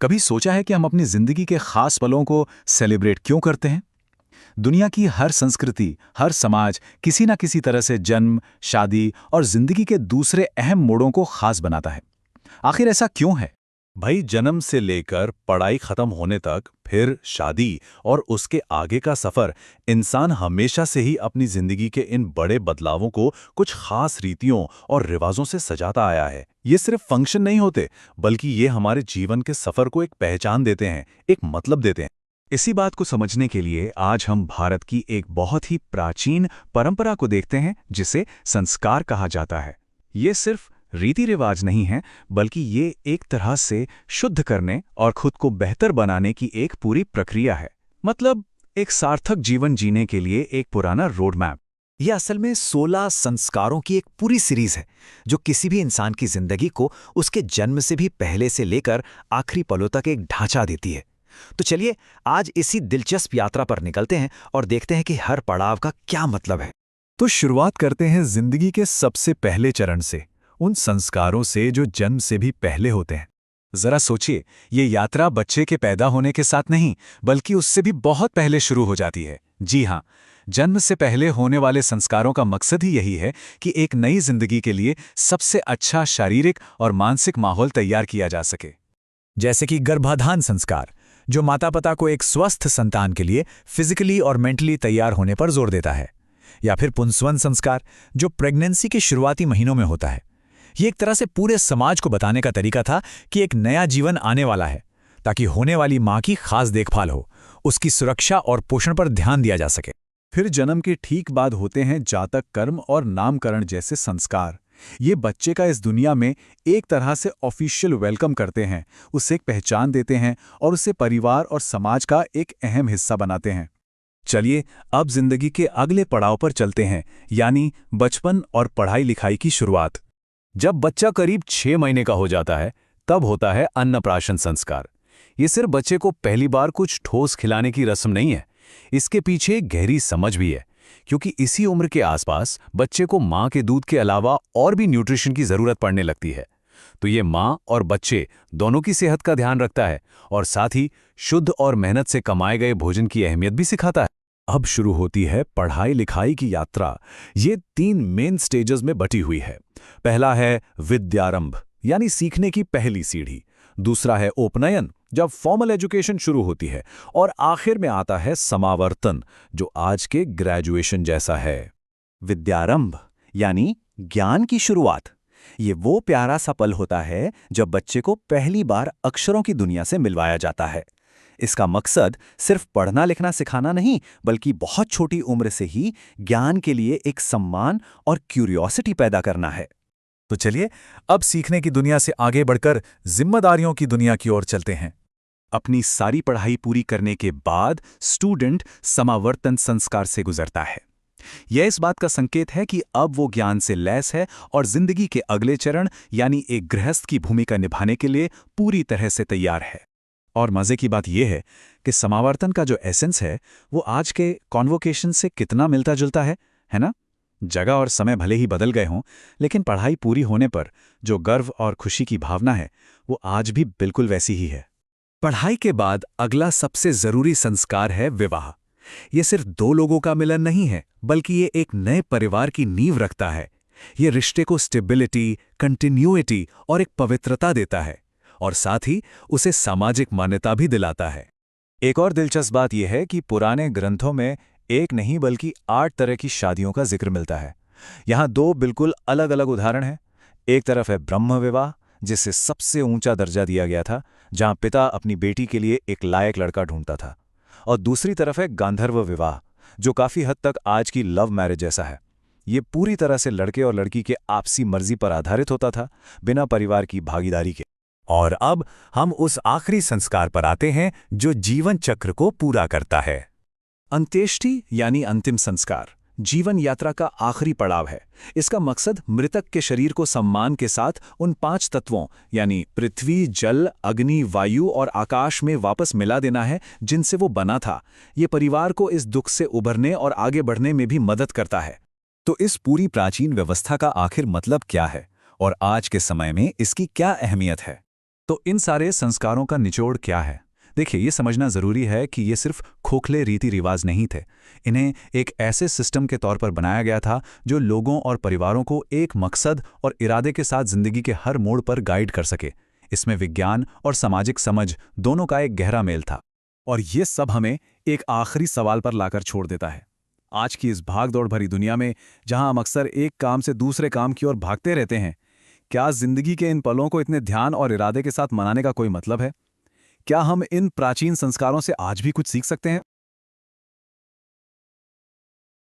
कभी सोचा है कि हम अपनी जिंदगी के खास पलों को सेलिब्रेट क्यों करते हैं? दुनिया की हर संस्कृति, हर समाज किसी न किसी तरह से जन्म, शादी और जिंदगी के दूसरे अहम मोड़ों को खास बनाता है। आखिर ऐसा क्यों है? भाई जन्म से लेकर पढ़ाई खत्म होने तक, फिर शादी और उसके आगे का सफर, इंसान हमेशा से ही अपनी जिंदगी के इन बड़े बदलावों को कुछ खास रीतियों और रिवाजों से सजाता आया है। ये सिर्फ फंक्शन नहीं होते, बल्कि ये हमारे जीवन के सफर को एक पहचान देते हैं, एक मतलब देते हैं। इसी बात को समझने के लिए आज हम भारत की एक बहुत ही प्राचीन परंपरा को देखते हैं जिसे संस्कार कहा जाता है। ये सिर्फ रीति रिवाज नहीं है, बल्कि ये एक तरह से शुद्ध करने और खुद को बेहतर बनाने की एक पूरी प्रक्रिया है। मतलब एक सार्थक जीवन जीने के लिए एक पुराना रोड मैप। ये असल में 16 संस्कारों की एक पूरी सीरीज है जो किसी भी इंसान की जिंदगी को उसके जन्म से भी पहले से लेकर आखिरी पलों तक एक ढांचा देती है। तो चलिए आज इसी दिलचस्प यात्रा पर निकलते हैं और देखते हैं कि हर पड़ाव का क्या मतलब है। तो शुरुआत करते हैं जिंदगी के सबसे पहले चरण से, उन संस्कारों से जो जन्म से भी पहले होते हैं। जरा सोचिए, ये यात्रा बच्चे के पैदा होने के साथ नहीं, बल्कि उससे भी बहुत पहले शुरू हो जाती है। जी हाँ, जन्म से पहले होने वाले संस्कारों का मकसद ही यही है कि एक नई जिंदगी के लिए सबसे अच्छा शारीरिक और मानसिक माहौल तैयार किया जा सके। जैसे कि गर्भाधान संस्कार, जो माता पिता को एक स्वस्थ संतान के लिए फिजिकली और मेंटली तैयार होने पर जोर देता है। या फिर पुंसवन संस्कार, जो प्रेगनेंसी के शुरुआती महीनों में होता है। ये एक तरह से पूरे समाज को बताने का तरीका था कि एक नया जीवन आने वाला है, ताकि होने वाली मां की खास देखभाल हो, उसकी सुरक्षा और पोषण पर ध्यान दिया जा सके। फिर जन्म के ठीक बाद होते हैं जातक कर्म और नामकरण जैसे संस्कार। ये बच्चे का इस दुनिया में एक तरह से ऑफिशियल वेलकम करते हैं, उसे एक पहचान देते हैं और उसे परिवार और समाज का एक अहम हिस्सा बनाते हैं। चलिए अब जिंदगी के अगले पड़ाव पर चलते हैं, यानी बचपन और पढ़ाई लिखाई की शुरुआत। जब बच्चा करीब 6 महीने का हो जाता है, तब होता है अन्नप्राशन संस्कार। ये सिर्फ बच्चे को पहली बार कुछ ठोस खिलाने की रस्म नहीं है, इसके पीछे एक गहरी समझ भी है, क्योंकि इसी उम्र के आसपास बच्चे को मां के दूध के अलावा और भी न्यूट्रिशन की जरूरत पड़ने लगती है। तो ये मां और बच्चे दोनों की सेहत का ध्यान रखता है और साथ ही शुद्ध और मेहनत से कमाए गए भोजन की अहमियत भी सिखाता है। अब शुरू होती है पढ़ाई लिखाई की यात्रा। ये 3 मेन स्टेजेस में बटी हुई है। पहला है विद्यारंभ, यानी सीखने की पहली सीढ़ी। दूसरा है उपनयन, जब फॉर्मल एजुकेशन शुरू होती है। और आखिर में आता है समावर्तन, जो आज के ग्रेजुएशन जैसा है। विद्यारंभ यानी ज्ञान की शुरुआत। ये वो प्यारा सा पल होता है जब बच्चे को पहली बार अक्षरों की दुनिया से मिलवाया जाता है। इसका मकसद सिर्फ पढ़ना लिखना सिखाना नहीं, बल्कि बहुत छोटी उम्र से ही ज्ञान के लिए एक सम्मान और क्यूरियोसिटी पैदा करना है। तो चलिए अब सीखने की दुनिया से आगे बढ़कर जिम्मेदारियों की दुनिया की ओर चलते हैं। अपनी सारी पढ़ाई पूरी करने के बाद स्टूडेंट समावर्तन संस्कार से गुजरता है। यह इस बात का संकेत है कि अब वो ज्ञान से लैस है और जिंदगी के अगले चरण, यानी एक गृहस्थ की भूमिका निभाने के लिए पूरी तरह से तैयार है। और मजे की बात यह है कि समावर्तन का जो एसेंस है वो आज के कॉन्वोकेशन से कितना मिलता जुलता है ना? जगह और समय भले ही बदल गए हों, लेकिन पढ़ाई पूरी होने पर जो गर्व और खुशी की भावना है वो आज भी बिल्कुल वैसी ही है। पढ़ाई के बाद अगला सबसे जरूरी संस्कार है विवाह। ये सिर्फ 2 लोगों का मिलन नहीं है, बल्कि ये एक नए परिवार की नींव रखता है। ये रिश्ते को स्टेबिलिटी, कंटिन्यूटी और एक पवित्रता देता है, और साथ ही उसे सामाजिक मान्यता भी दिलाता है। एक और दिलचस्प बात यह है कि पुराने ग्रंथों में एक नहीं बल्कि 8 तरह की शादियों का जिक्र मिलता है। यहाँ 2 बिल्कुल अलग अलग उदाहरण हैं। एक तरफ है ब्रह्म विवाह, जिसे सबसे ऊंचा दर्जा दिया गया था, जहाँ पिता अपनी बेटी के लिए एक लायक लड़का ढूंढता था। और दूसरी तरफ है गांधर्व विवाह, जो काफी हद तक आज की लव मैरिज जैसा है। ये पूरी तरह से लड़के और लड़की के आपसी मर्जी पर आधारित होता था, बिना परिवार की भागीदारी के। और अब हम उस आखिरी संस्कार पर आते हैं जो जीवन चक्र को पूरा करता है। अंत्येष्टि यानी अंतिम संस्कार जीवन यात्रा का आखिरी पड़ाव है। इसका मकसद मृतक के शरीर को सम्मान के साथ उन 5 तत्वों यानी पृथ्वी, जल, अग्नि, वायु और आकाश में वापस मिला देना है, जिनसे वो बना था। ये परिवार को इस दुख से उभरने और आगे बढ़ने में भी मदद करता है। तो इस पूरी प्राचीन व्यवस्था का आखिर मतलब क्या है और आज के समय में इसकी क्या अहमियत है? तो इन सारे संस्कारों का निचोड़ क्या है? देखिए, ये समझना जरूरी है कि ये सिर्फ खोखले रीति रिवाज नहीं थे। इन्हें एक ऐसे सिस्टम के तौर पर बनाया गया था जो लोगों और परिवारों को एक मकसद और इरादे के साथ जिंदगी के हर मोड़ पर गाइड कर सके। इसमें विज्ञान और सामाजिक समझ दोनों का एक गहरा मेल था। और ये सब हमें एक आखिरी सवाल पर लाकर छोड़ देता है। आज की इस भागदौड़ भरी दुनिया में, जहां हम अक्सर एक काम से दूसरे काम की ओर भागते रहते हैं, क्या जिंदगी के इन पलों को इतने ध्यान और इरादे के साथ मनाने का कोई मतलब है? क्या हम इन प्राचीन संस्कारों से आज भी कुछ सीख सकते हैं?